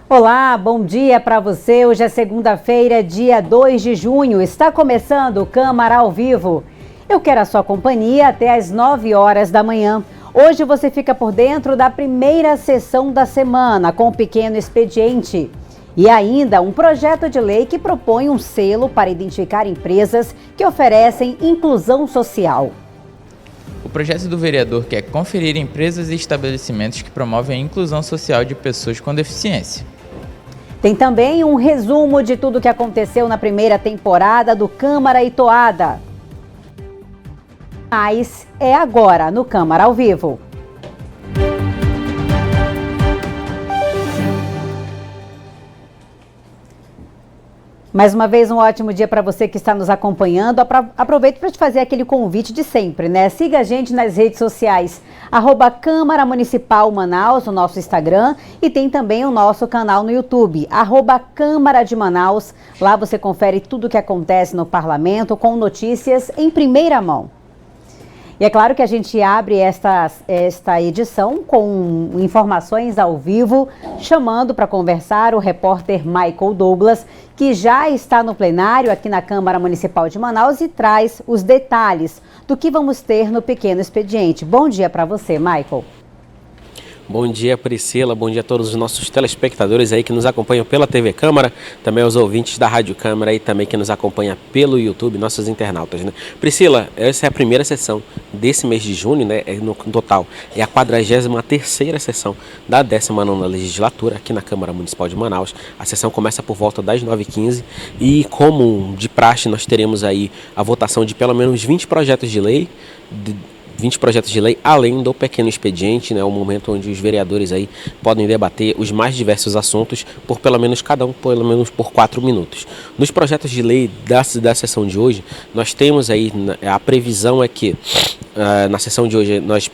Olá, bom dia para você. Hoje é segunda-feira, dia 2 de junho. Está começando o Câmara ao Vivo. Eu quero a sua companhia até às 9 horas da manhã. Hoje você fica por dentro da primeira sessão da semana com o pequeno expediente. E ainda um projeto de lei que propõe um selo para identificar empresas que oferecem inclusão social. O projeto do vereador quer conferir empresas e estabelecimentos que promovem a inclusão social de pessoas com deficiência. Tem também um resumo de tudo o que aconteceu na primeira temporada do Câmara e Toada. Mas é agora no Câmara ao Vivo. Mais uma vez, um ótimo dia para você que está nos acompanhando. Aproveito para te fazer aquele convite de sempre, né? Siga a gente nas redes sociais, @Câmara Municipal Manaus, o nosso Instagram, e tem também o nosso canal no YouTube, @Câmara de Manaus. Lá você confere tudo o que acontece no parlamento com notícias em primeira mão. E é claro que a gente abre esta edição com informações ao vivo, chamando para conversar o repórter Michael Douglas, que já está no plenário aqui na Câmara Municipal de Manaus e traz os detalhes do que vamos ter no pequeno expediente. Bom dia para você, Michael. Bom dia, Priscila, bom dia a todos os nossos telespectadores aí que nos acompanham pela TV Câmara, também aos ouvintes da Rádio Câmara e também que nos acompanha pelo YouTube, nossos internautas, né? Priscila, essa é a primeira sessão desse mês de junho, né? No total, é a 43ª sessão da 19ª legislatura aqui na Câmara Municipal de Manaus. A sessão começa por volta das 9h15 e, como de praxe, nós teremos aí a votação de pelo menos 20 projetos de lei, além do pequeno expediente, né, o momento onde os vereadores aí podem debater os mais diversos assuntos por pelo menos cada um, pelo menos por 4 minutos. Nos projetos de lei da sessão de hoje, nós temos aí, a previsão é que na sessão de hoje nós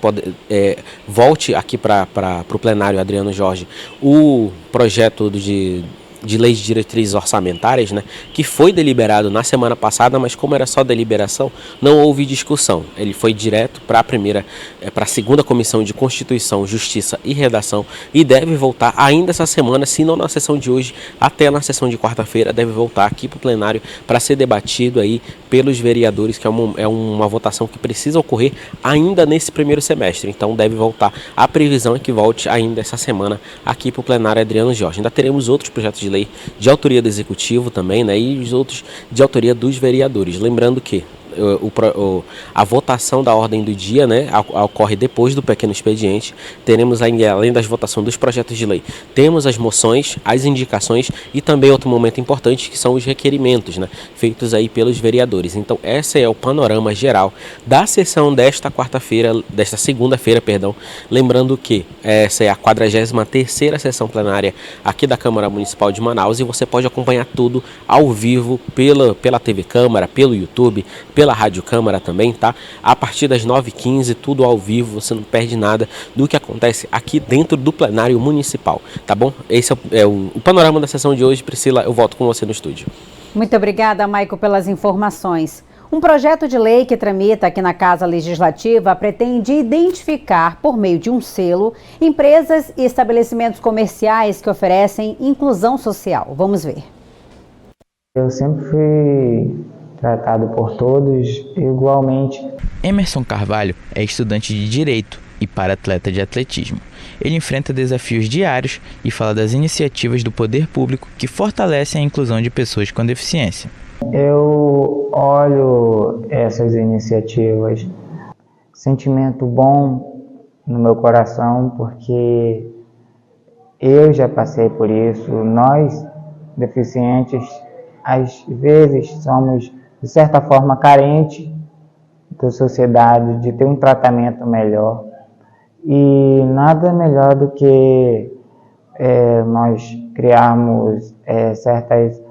volte aqui para o plenário, Adriano Jorge, o projeto de leis de diretrizes orçamentárias, né, que foi deliberado na semana passada, mas como era só deliberação, não houve discussão. Ele foi direto para a segunda comissão de Constituição, Justiça e Redação e deve voltar ainda essa semana, se não na sessão de hoje, até na sessão de quarta-feira, deve voltar aqui para o plenário para ser debatido aí pelos vereadores, que é uma votação que precisa ocorrer ainda nesse primeiro semestre. Então deve voltar. A previsão é que volte ainda essa semana aqui para o plenário Adriano Jorge. Ainda teremos outros projetos de lei de autoria do Executivo também, né, e os outros de autoria dos vereadores. Lembrando que a votação da ordem do dia, né, ocorre depois do pequeno expediente. Teremos ainda, além das votações dos projetos de lei, temos as moções, as indicações e também outro momento importante que são os requerimentos, né, feitos aí pelos vereadores. Então esse é o panorama geral da sessão desta segunda-feira, perdão. Lembrando que essa é a 43ª sessão plenária aqui da Câmara Municipal de Manaus e você pode acompanhar tudo ao vivo pela TV Câmara, pelo YouTube, pela Rádio Câmara também, tá? A partir das 9h15, tudo ao vivo, você não perde nada do que acontece aqui dentro do plenário municipal, tá bom? Esse é o panorama da sessão de hoje. Priscila, eu volto com você no estúdio. Muito obrigada, Michael, pelas informações. Um projeto de lei que tramita aqui na Casa Legislativa pretende identificar, por meio de um selo, empresas e estabelecimentos comerciais que oferecem inclusão social. Vamos ver. Eu sempre fui tratado por todos igualmente. Emerson Carvalho é estudante de Direito e para-atleta de atletismo. Ele enfrenta desafios diários e fala das iniciativas do poder público que fortalecem a inclusão de pessoas com deficiência. Eu olho essas iniciativas, sentimento bom no meu coração, porque eu já passei por isso. Nós, deficientes, às vezes somos, de certa forma, carentes da sociedade, de ter um tratamento melhor. E nada melhor do que nós criarmos certas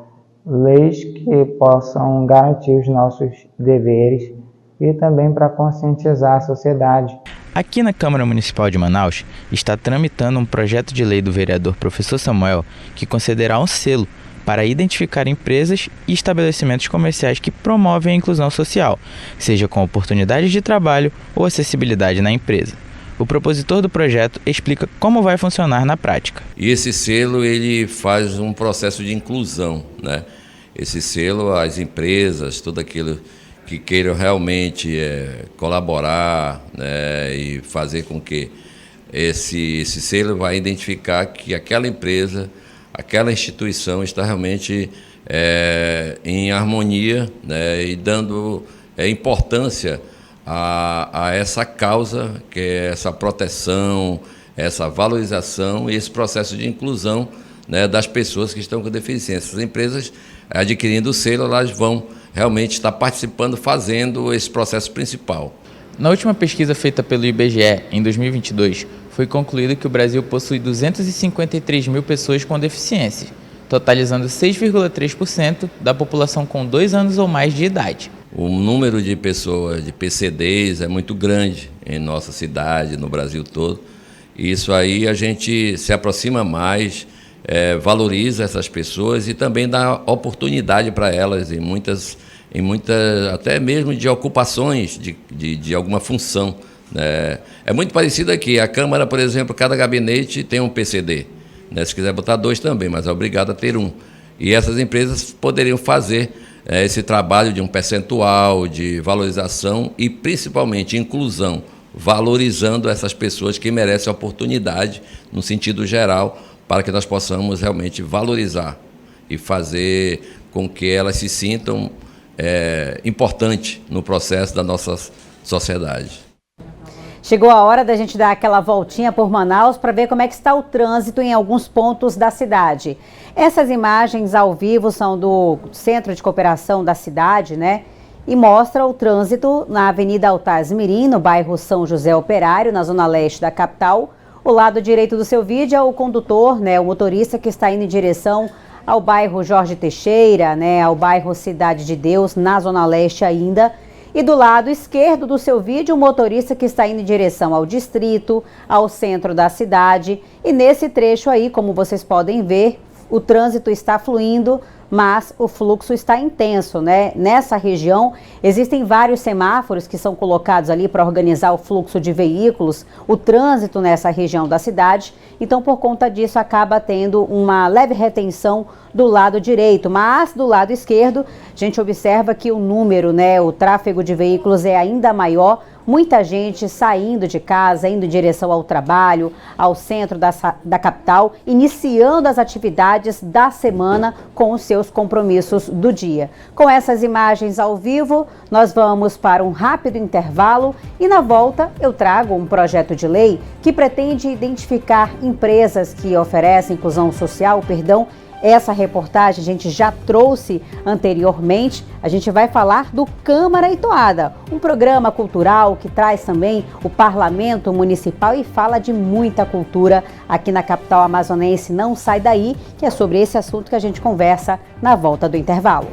leis que possam garantir os nossos deveres e também para conscientizar a sociedade. Aqui na Câmara Municipal de Manaus, está tramitando um projeto de lei do vereador Professor Samuel que concederá um selo para identificar empresas e estabelecimentos comerciais que promovem a inclusão social, seja com oportunidades de trabalho ou acessibilidade na empresa. O propositor do projeto explica como vai funcionar na prática. E esse selo ele faz um processo de inclusão, né? Esse selo, as empresas, tudo aquilo que queiram realmente colaborar, né, e fazer com que esse selo vai identificar que aquela empresa, aquela instituição está realmente em harmonia, né, e dando importância a essa causa, que é essa proteção, essa valorização e esse processo de inclusão, né, das pessoas que estão com deficiência. As empresas, adquirindo o selo, elas vão realmente estar participando, fazendo esse processo principal. Na última pesquisa feita pelo IBGE, em 2022, foi concluído que o Brasil possui 253 mil pessoas com deficiência, totalizando 6,3% da população com 2 anos ou mais de idade. O número de pessoas de PCDs é muito grande em nossa cidade, no Brasil todo. Isso aí a gente se aproxima mais, valoriza essas pessoas e também dá oportunidade para elas em muitas, até mesmo de ocupações de alguma função, né? É muito parecido aqui. A Câmara, por exemplo, cada gabinete tem um PCD, né? Se quiser botar 2 também, mas é obrigado a ter 1. E essas empresas poderiam fazer esse trabalho de um percentual de valorização e principalmente inclusão, valorizando essas pessoas que merecem oportunidade no sentido geral, para que nós possamos realmente valorizar e fazer com que elas se sintam importantes no processo da nossa sociedade. Chegou a hora da gente dar aquela voltinha por Manaus para ver como é que está o trânsito em alguns pontos da cidade. Essas imagens ao vivo são do Centro de Cooperação da cidade, né? E mostra o trânsito na Avenida Altaz Mirim, no bairro São José Operário, na zona leste da capital. O lado direito do seu vídeo é o condutor, né, o motorista que está indo em direção ao bairro Jorge Teixeira, né, ao bairro Cidade de Deus, na zona leste ainda. E do lado esquerdo do seu vídeo, o motorista que está indo em direção ao distrito, ao centro da cidade. E nesse trecho aí, como vocês podem ver, o trânsito está fluindo, mas o fluxo está intenso, né? Nessa região, existem vários semáforos que são colocados ali para organizar o fluxo de veículos, o trânsito nessa região da cidade. Então, por conta disso, acaba tendo uma leve retenção do lado direito, mas do lado esquerdo, a gente observa que o número, né, o tráfego de veículos é ainda maior. Muita gente saindo de casa, indo em direção ao trabalho, ao centro da capital, iniciando as atividades da semana com os seus compromissos do dia. Com essas imagens ao vivo, nós vamos para um rápido intervalo e na volta eu trago um projeto de lei que pretende identificar empresas que oferecem inclusão social, Essa reportagem a gente já trouxe anteriormente. A gente vai falar do Câmara e Toada, um programa cultural que traz também o Parlamento Municipal e fala de muita cultura aqui na capital amazonense. Não sai daí, que é sobre esse assunto que a gente conversa na volta do intervalo.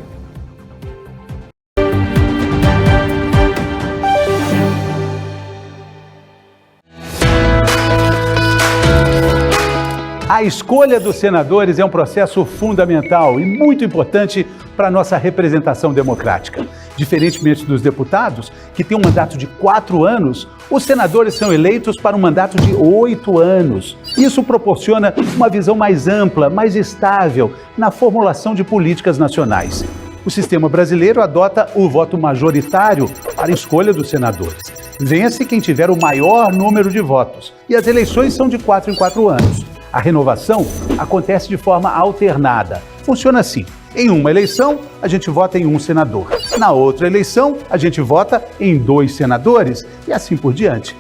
A escolha dos senadores é um processo fundamental e muito importante para a nossa representação democrática. Diferentemente dos deputados, que têm um mandato de 4 anos, os senadores são eleitos para um mandato de 8 anos. Isso proporciona uma visão mais ampla, mais estável na formulação de políticas nacionais. O sistema brasileiro adota o voto majoritário para a escolha dos senadores. Vence quem tiver o maior número de votos, e as eleições são de 4 em 4 anos. A renovação acontece de forma alternada. Funciona assim: em uma eleição, a gente vota em um senador. Na outra eleição, a gente vota em 2 senadores e assim por diante.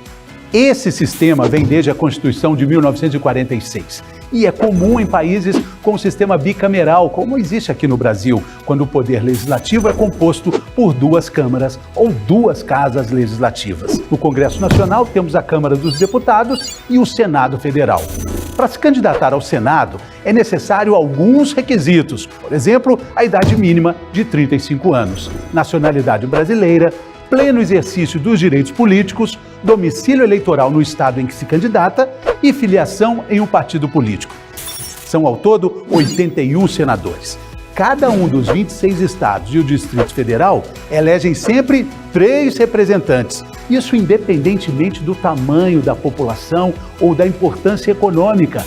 Esse sistema vem desde a Constituição de 1946 e é comum em países com o sistema bicameral, como existe aqui no Brasil, quando o poder legislativo é composto por 2 câmaras ou 2 casas legislativas. No Congresso Nacional, temos a Câmara dos Deputados e o Senado Federal. Para se candidatar ao Senado, é necessário alguns requisitos, por exemplo, a idade mínima de 35 anos, nacionalidade brasileira, pleno exercício dos direitos políticos, domicílio eleitoral no estado em que se candidata e filiação em um partido político. São ao todo 81 senadores. Cada um dos 26 estados e o Distrito Federal elegem sempre 3 representantes. Isso independentemente do tamanho da população ou da importância econômica.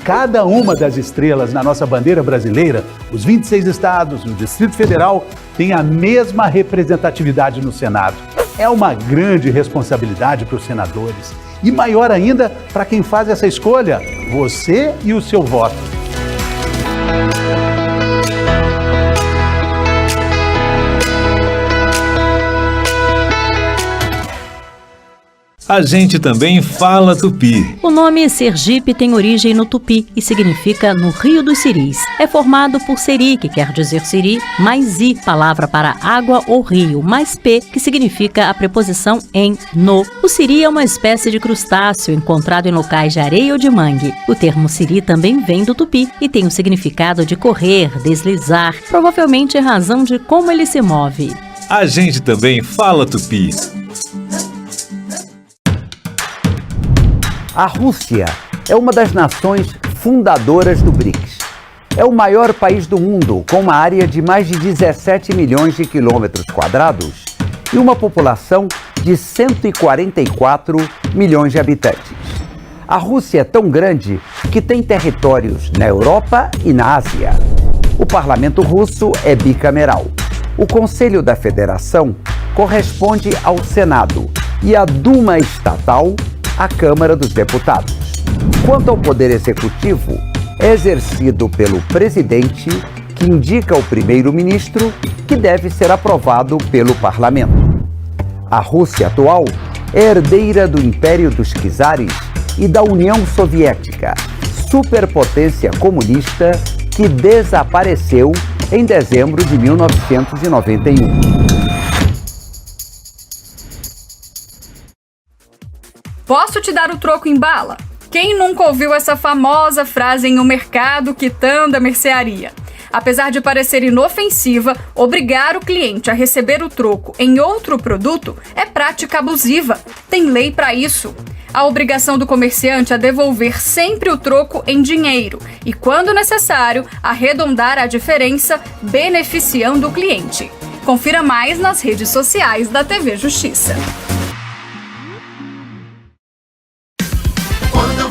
Cada uma das estrelas na nossa bandeira brasileira, os 26 estados e o Distrito Federal, tem a mesma representatividade no Senado. É uma grande responsabilidade para os senadores e maior ainda para quem faz essa escolha, você e o seu voto. A gente também fala tupi. O nome Sergipe tem origem no tupi e significa no Rio dos Siris. É formado por seri, que quer dizer siri, mais i, palavra para água ou rio, mais p, que significa a preposição em, no. O siri é uma espécie de crustáceo encontrado em locais de areia ou de mangue. O termo siri também vem do tupi e tem o significado de correr, deslizar, provavelmente em razão de como ele se move. A gente também fala tupi. A Rússia é uma das nações fundadoras do BRICS. É o maior país do mundo, com uma área de mais de 17 milhões de quilômetros quadrados e uma população de 144 milhões de habitantes. A Rússia é tão grande que tem territórios na Europa e na Ásia. O parlamento russo é bicameral. O Conselho da Federação corresponde ao Senado e a Duma estatal à Câmara dos Deputados. Quanto ao poder executivo, é exercido pelo presidente, que indica o primeiro-ministro, que deve ser aprovado pelo parlamento. A Rússia atual é herdeira do Império dos Czares e da União Soviética, superpotência comunista que desapareceu em dezembro de 1991. Posso te dar o troco em bala? Quem nunca ouviu essa famosa frase em um mercado quitanda a mercearia? Apesar de parecer inofensiva, obrigar o cliente a receber o troco em outro produto é prática abusiva. Tem lei para isso. A obrigação do comerciante é devolver sempre o troco em dinheiro e, quando necessário, arredondar a diferença, beneficiando o cliente. Confira mais nas redes sociais da TV Justiça.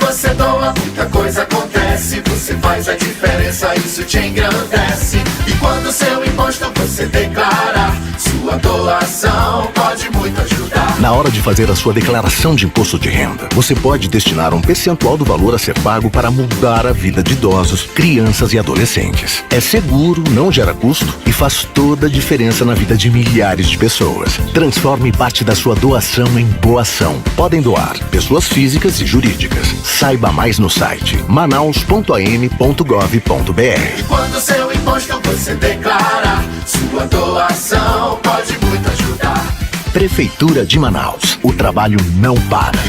Você doa, muita coisa acontece. Você faz a diferença, isso te engrandece. E quando seu imposto você declara, sua doação pode muito ajudar. Na hora de fazer a sua declaração de imposto de renda, você pode destinar um percentual do valor a ser pago para mudar a vida de idosos, crianças e adolescentes. É seguro, não gera custo e faz toda a diferença na vida de milhares de pessoas. Transforme parte da sua doação em boa ação. Podem doar pessoas físicas e jurídicas. Saiba mais no site manaus.am.gov.br. E quando seu imposto você declara, sua doação pode muito ajudar. Prefeitura de Manaus. O trabalho não para.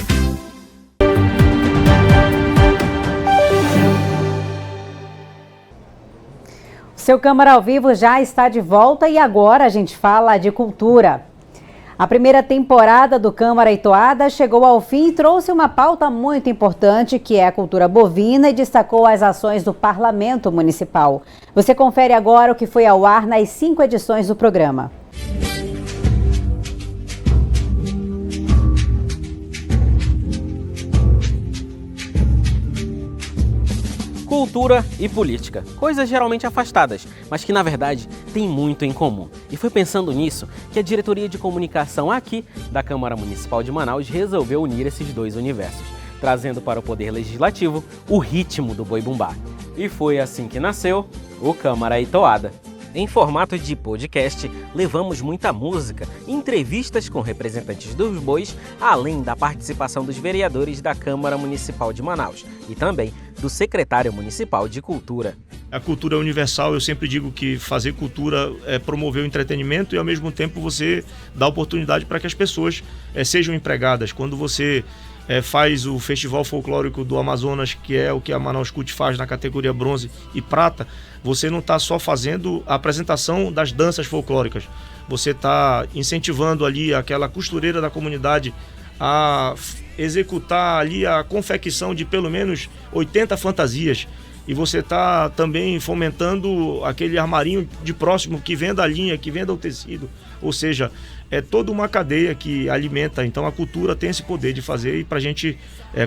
O seu Câmara ao Vivo já está de volta e agora a gente fala de cultura. A primeira temporada do Câmara e Toada chegou ao fim e trouxe uma pauta muito importante, que é a cultura bovina, e destacou as ações do Parlamento Municipal. Você confere agora o que foi ao ar nas 5 edições do programa. Cultura e política, coisas geralmente afastadas, mas que na verdade têm muito em comum. E foi pensando nisso que a diretoria de comunicação aqui da Câmara Municipal de Manaus resolveu unir esses dois universos, trazendo para o Poder Legislativo o ritmo do boi bumbá. E foi assim que nasceu o Câmara e Toada. Em formato de podcast, levamos muita música, entrevistas com representantes dos bois, além da participação dos vereadores da Câmara Municipal de Manaus e também do secretário municipal de Cultura. A cultura é universal, eu sempre digo que fazer cultura é promover o entretenimento e ao mesmo tempo você dá oportunidade para que as pessoas sejam empregadas. Quando você faz o Festival Folclórico do Amazonas, que é o que a Manaus Cult faz na categoria bronze e prata, você não está só fazendo a apresentação das danças folclóricas, você está incentivando ali aquela costureira da comunidade a executar ali a confecção de pelo menos 80 fantasias. E você está também fomentando aquele armarinho de próximo que venda a linha, que venda o tecido. Ou seja, é toda uma cadeia que alimenta. Então a cultura tem esse poder de fazer e para a gente,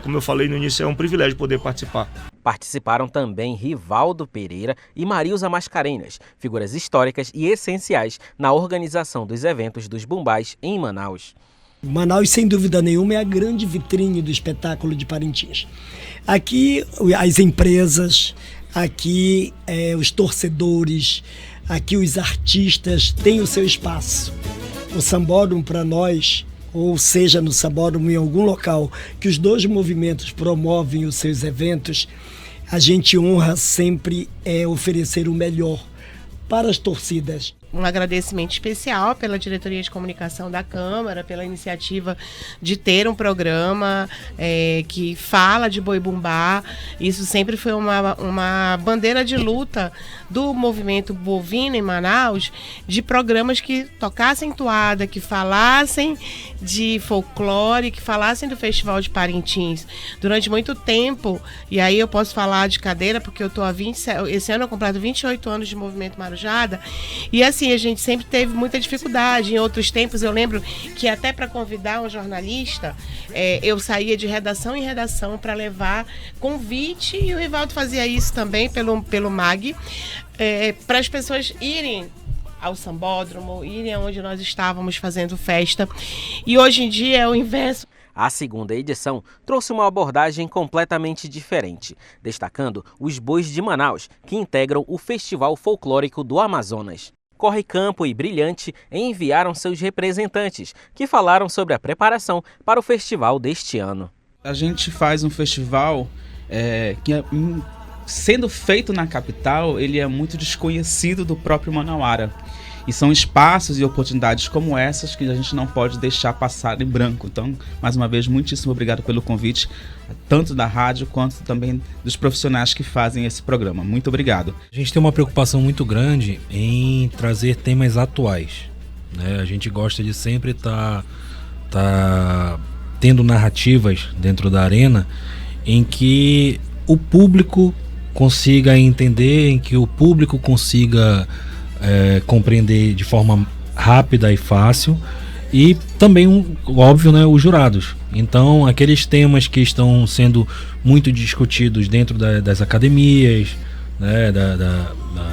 como eu falei no início, é um privilégio poder participar. Participaram também Rivaldo Pereira e Marilza Mascarenhas, figuras históricas e essenciais na organização dos eventos dos Bumbás em Manaus. Manaus, sem dúvida nenhuma, é a grande vitrine do espetáculo de Parintins. Aqui as empresas, aqui os torcedores, aqui os artistas têm o seu espaço. O Sambódromo para nós, ou seja, no Sambódromo em algum local que os dois movimentos promovem os seus eventos, a gente honra sempre oferecer o melhor para as torcidas. Um agradecimento especial pela diretoria de comunicação da Câmara, pela iniciativa de ter um programa que fala de boi bumbá. Isso sempre foi uma bandeira de luta do movimento bovino em Manaus, de programas que tocassem toada, que falassem de folclore, que falassem do Festival de Parintins. Durante muito tempo, e aí eu posso falar de cadeira, porque eu estou esse ano eu completo 28 anos de movimento Marujada, e assim, a gente sempre teve muita dificuldade. Em outros tempos, eu lembro que até para convidar um jornalista, eu saía de redação em redação para levar convite, e o Rivaldo fazia isso também pelo MAG, para as pessoas irem ao Sambódromo, irem aonde nós estávamos fazendo festa. E hoje em dia é o inverso. A segunda edição trouxe uma abordagem completamente diferente, destacando os bois de Manaus, que integram o Festival Folclórico do Amazonas. Corre Campo e Brilhante enviaram seus representantes, que falaram sobre a preparação para o festival deste ano. A gente faz um festival que, sendo feito na capital, ele é muito desconhecido do próprio manauara. E são espaços e oportunidades como essas que a gente não pode deixar passar em branco. Então, mais uma vez, muitíssimo obrigado pelo convite, tanto da rádio quanto também dos profissionais que fazem esse programa. Muito obrigado. A gente tem uma preocupação muito grande em trazer temas atuais, né? A gente gosta de sempre estar tendo narrativas dentro da arena em que o público consiga entender, em que o público consiga compreender de forma rápida e fácil, e também, óbvio, né, os jurados. Então, aqueles temas que estão sendo muito discutidos dentro das academias, né,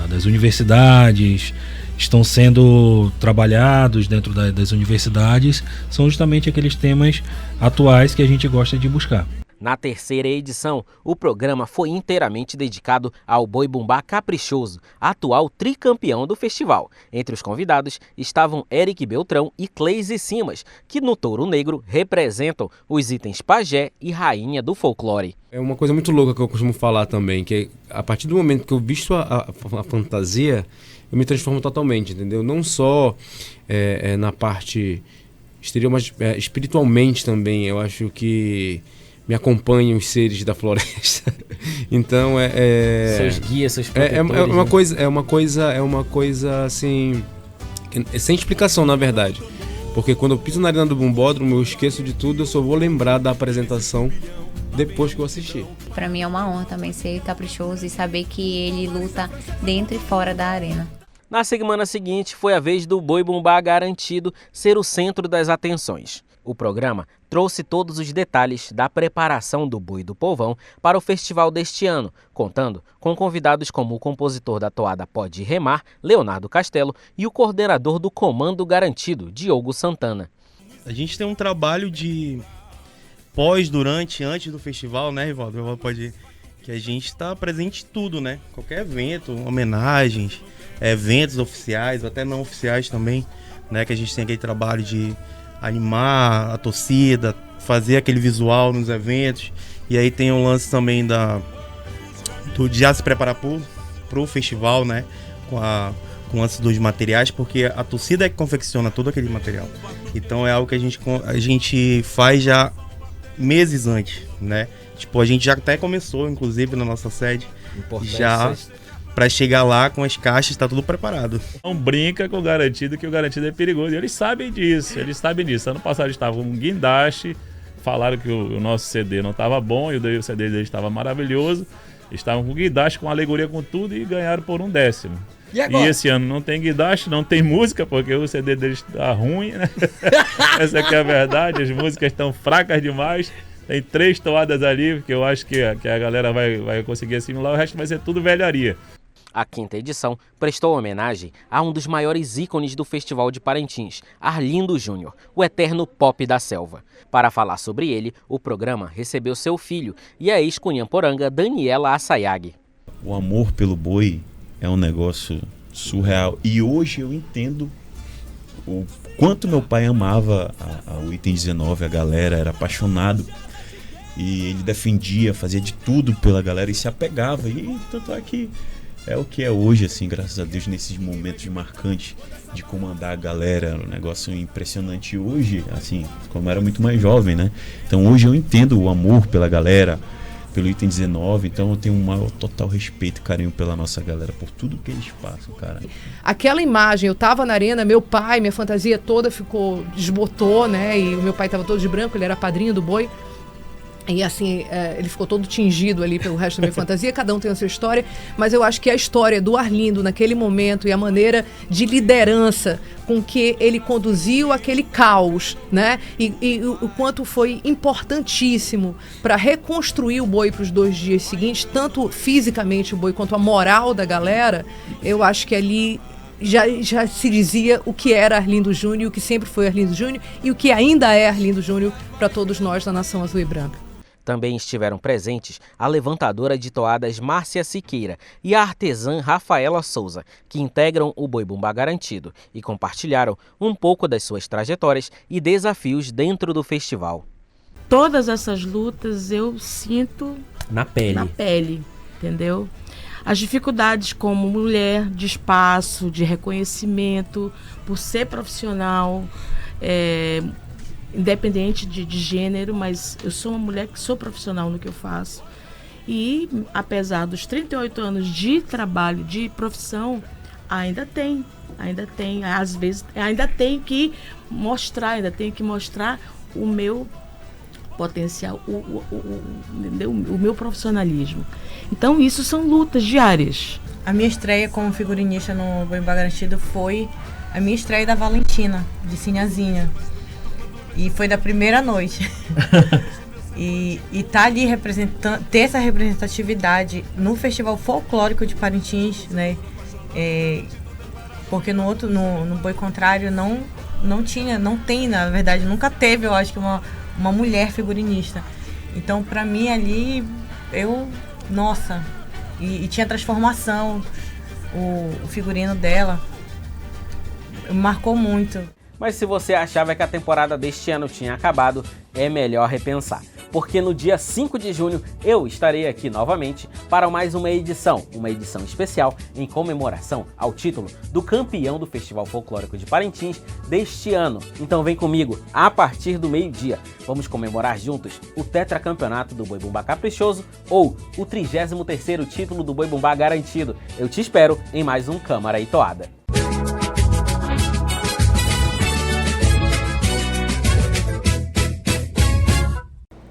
das universidades, estão sendo trabalhados dentro das universidades, são justamente aqueles temas atuais que a gente gosta de buscar. Na terceira edição, o programa foi inteiramente dedicado ao boi bumbá caprichoso, atual tricampeão do festival. Entre os convidados estavam Eric Beltrão e Cleise Simas, que no Touro Negro representam os itens pajé e rainha do folclore. É uma coisa muito louca que eu costumo falar também, que a partir do momento que eu visto a fantasia, eu me transformo totalmente, entendeu? Não só na parte exterior, mas espiritualmente também. Eu acho que me acompanham os seres da floresta. Então seus guias, seus protetores. É uma coisa assim, sem explicação, na verdade. Porque quando eu piso na arena do Bumbódromo, eu esqueço de tudo, eu só vou lembrar da apresentação depois que eu assisti. Para mim é uma honra também ser caprichoso e saber que ele luta dentro e fora da arena. Na semana seguinte, foi a vez do boi bumbá garantido ser o centro das atenções. O programa trouxe todos os detalhes da preparação do Boi do Povão para o festival deste ano, contando com convidados como o compositor da toada Pode Remar, Leonardo Castelo, e o coordenador do Comando Garantido, Diogo Santana. A gente tem um trabalho de pós, durante, antes do festival, né, Rivaldo? O Rivaldo pode... que a gente está presente em tudo, né? Qualquer evento, homenagens, eventos oficiais, até não oficiais também, né? Que a gente tem aquele trabalho de animar a torcida, fazer aquele visual nos eventos. E aí tem um lance também de já se preparar pro festival, né? Com o lance dos materiais, porque a torcida é que confecciona todo aquele material. Então é algo que a gente faz já meses antes, né? Tipo, a gente já até começou, inclusive, na nossa sede, já para chegar lá com as caixas, tá tudo preparado. Não brinca com o Garantido, que o Garantido é perigoso. E eles sabem disso. Ano passado eles estavam com um guindaste, falaram que o nosso CD não estava bom, e o CD deles estava maravilhoso. Estavam com guindaste, com alegoria, com tudo, e ganharam por 1/10. E esse ano não tem guindaste, não tem música, porque o CD deles tá ruim, né? Essa aqui é a verdade, as músicas estão fracas demais. Tem 3 toadas ali, que eu acho que a galera vai conseguir assimilar, o resto vai ser tudo velharia. A 5ª edição prestou homenagem a um dos maiores ícones do Festival de Parintins, Arlindo Júnior, o eterno pop da selva. Para falar sobre ele, o programa recebeu seu filho e a ex-cunhamporanga Daniela Assayag. O amor pelo boi é um negócio surreal. E hoje eu entendo o quanto meu pai amava o Item 19, a galera, era apaixonado. E ele defendia, fazia de tudo pela galera e se apegava. E tanto é que é o que é hoje, assim, graças a Deus, nesses momentos marcantes de comandar a galera, um negócio impressionante. Hoje, assim, como eu era muito mais jovem, né? Então hoje eu entendo o amor pela galera, pelo Item 19, então eu tenho um maior total respeito e carinho pela nossa galera, por tudo que eles passam, cara. Aquela imagem, eu tava na arena, meu pai, minha fantasia toda desbotou, né? E o meu pai tava todo de branco, ele era padrinho do boi. E assim, ele ficou todo tingido ali pelo resto da minha fantasia, cada um tem a sua história, mas eu acho que a história do Arlindo naquele momento e a maneira de liderança com que ele conduziu aquele caos, né? E o quanto foi importantíssimo para reconstruir o boi para os 2 dias seguintes, tanto fisicamente o boi quanto a moral da galera, eu acho que ali já se dizia o que era Arlindo Júnior, o que sempre foi Arlindo Júnior e o que ainda é Arlindo Júnior para todos nós da Nação Azul e Branca. Também estiveram presentes a levantadora de toadas Márcia Siqueira e a artesã Rafaela Souza, que integram o Boi Bumbá Garantido e compartilharam um pouco das suas trajetórias e desafios dentro do festival. Todas essas lutas eu sinto na pele, entendeu? As dificuldades como mulher, de espaço, de reconhecimento, por ser profissional, independente de gênero, mas eu sou uma mulher que sou profissional no que eu faço. E apesar dos 38 anos de trabalho, de profissão, ainda tem, às vezes, ainda tenho que mostrar o meu potencial, o meu profissionalismo. Então isso são lutas diárias. A minha estreia como figurinista no Boi Bumbá Garantido foi a minha estreia da Valentina, de Sinhazinha. E foi da primeira noite. e tá ali representando, ter essa representatividade no Festival Folclórico de Parintins, né? Porque no Boi Contrário não tem, na verdade, nunca teve, eu acho que uma mulher figurinista. Então, pra mim ali, nossa, e tinha transformação, o figurino dela marcou muito. Mas se você achava que a temporada deste ano tinha acabado, é melhor repensar. Porque no dia 5 de junho eu estarei aqui novamente para mais uma edição especial em comemoração ao título do campeão do Festival Folclórico de Parintins deste ano. Então vem comigo, a partir do meio-dia. Vamos comemorar juntos o tetracampeonato do Boi Bumbá Caprichoso ou o 33º título do Boi Bumbá Garantido. Eu te espero em mais um Câmara e Toada.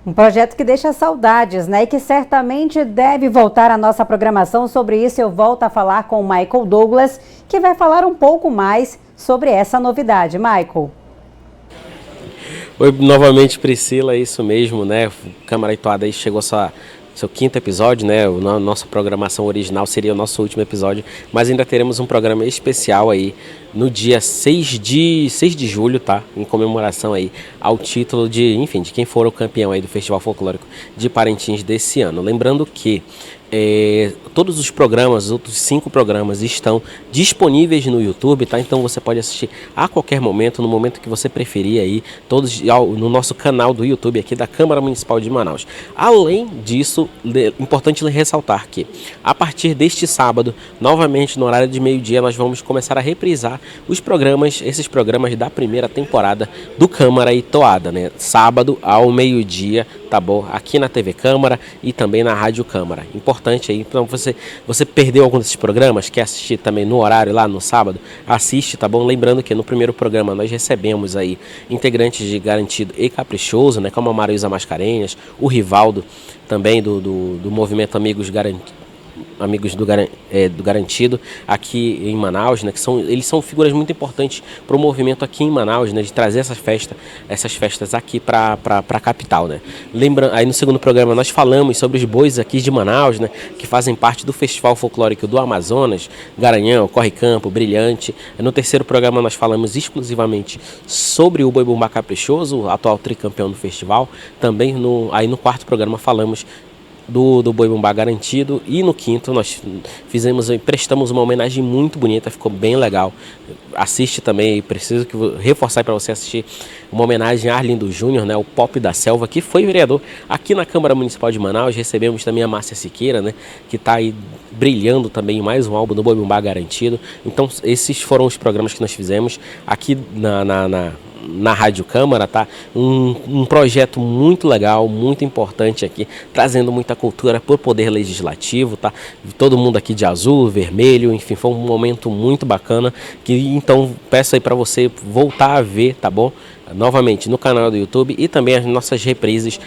Um projeto que deixa saudades, né? E que certamente deve voltar à nossa programação. Sobre isso eu volto a falar com o Michael Douglas, que vai falar um pouco mais sobre essa novidade. Michael. Oi, novamente, Priscila, é isso mesmo, né? Câmara e Toada aí chegou seu 5º episódio, né? Nossa programação original seria o nosso último episódio, mas ainda teremos um programa especial aí no dia 6 de julho, tá? Em comemoração aí ao título de quem for o campeão aí do Festival Folclórico de Parintins desse ano. Lembrando que Todos os programas, os outros 5 programas estão disponíveis no YouTube, tá? Então você pode assistir a qualquer momento, no momento que você preferir aí, todos no nosso canal do YouTube aqui da Câmara Municipal de Manaus. Além disso, importante ressaltar que a partir deste sábado, novamente no horário de meio-dia, nós vamos começar a reprisar esses programas da primeira temporada do Câmara e Toada, né? Sábado ao meio-dia, tá bom? Aqui na TV Câmara e também na Rádio Câmara. Importante aí, então você perdeu algum desses programas, quer assistir também no horário lá no sábado, assiste, tá bom? Lembrando que no primeiro programa nós recebemos aí integrantes de Garantido e Caprichoso, né? Como a Maruísa Mascarenhas, o Rivaldo também do movimento Amigos do Garantido aqui em Manaus, né, eles são figuras muito importantes para o movimento aqui em Manaus, né, de trazer essas festas aqui para a capital, né. Lembrando, aí no segundo programa nós falamos sobre os bois aqui de Manaus, né, que fazem parte do Festival Folclórico do Amazonas, Garanhão, Corre Campo, Brilhante. No terceiro programa nós falamos exclusivamente sobre o Boi Bumbá Caprichoso, atual tricampeão do festival. Também no quarto programa falamos do Boi Bumbá Garantido, e no quinto nós prestamos uma homenagem muito bonita, ficou bem legal. Assiste também, preciso reforçar para você assistir uma homenagem a Arlindo Júnior, né, o Pop da Selva, que foi vereador aqui na Câmara Municipal de Manaus. Recebemos também a Márcia Siqueira, né, que está aí brilhando também em mais um álbum do Boi Bumbá Garantido. Então esses foram os programas que nós fizemos aqui na Rádio Câmara, tá? Um projeto muito legal, muito importante aqui, trazendo muita cultura por poder legislativo, tá? Todo mundo aqui de azul, vermelho, enfim, foi um momento muito bacana, que então peço aí para você voltar a ver, tá bom? Novamente no canal do YouTube e também as nossas reprises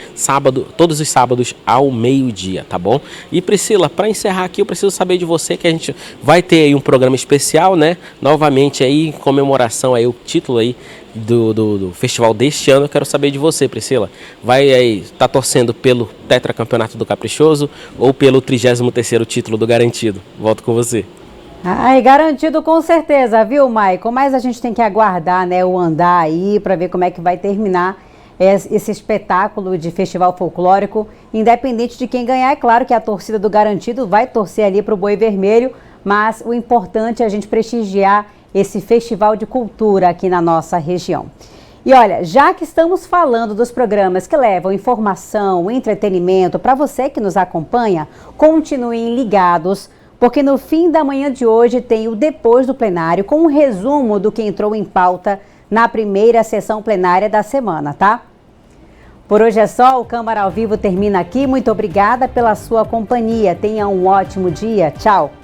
todos os sábados ao meio-dia, tá bom? E Priscila, para encerrar aqui, eu preciso saber de você que a gente vai ter aí um programa especial, né? Novamente aí em comemoração aí o título aí do festival deste ano. Eu quero saber de você, Priscila. Vai aí tá torcendo pelo tetracampeonato do Caprichoso ou pelo 33º título do Garantido? Volto com você. Ai, garantido com certeza, viu, Maicon? Mas a gente tem que aguardar, né, o andar aí para ver como é que vai terminar esse espetáculo de festival folclórico. Independente de quem ganhar, é claro que a torcida do Garantido vai torcer ali para o Boi Vermelho, mas o importante é a gente prestigiar esse festival de cultura aqui na nossa região. E olha, já que estamos falando dos programas que levam informação, entretenimento para você que nos acompanha, continuem ligados, porque no fim da manhã de hoje tem o Depois do Plenário com um resumo do que entrou em pauta na primeira sessão plenária da semana, tá? Por hoje é só, o Câmara ao Vivo termina aqui. Muito obrigada pela sua companhia. Tenha um ótimo dia. Tchau!